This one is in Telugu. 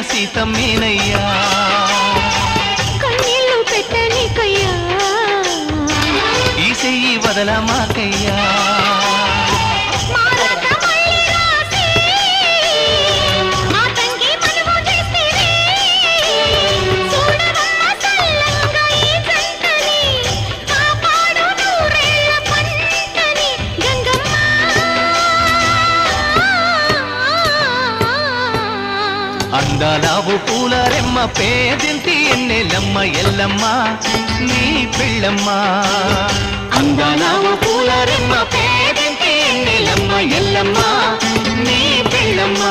సీతమ్మేనయ్యా కన్నీళ్ళు పెట్టనికయ్యా ఈ చెయ్యి వదల మాకయ్యా అందాలావు పూల రెమ్మ పేదింటి ఎన్నెలమ్మ ఎల్లమ్మ నీ పిల్లమ్మ అందాలావు పూల రెమ్మ పేదింటి ఎన్నెలమ్మ ఎల్లమ్మ నీ పిల్లమ్మ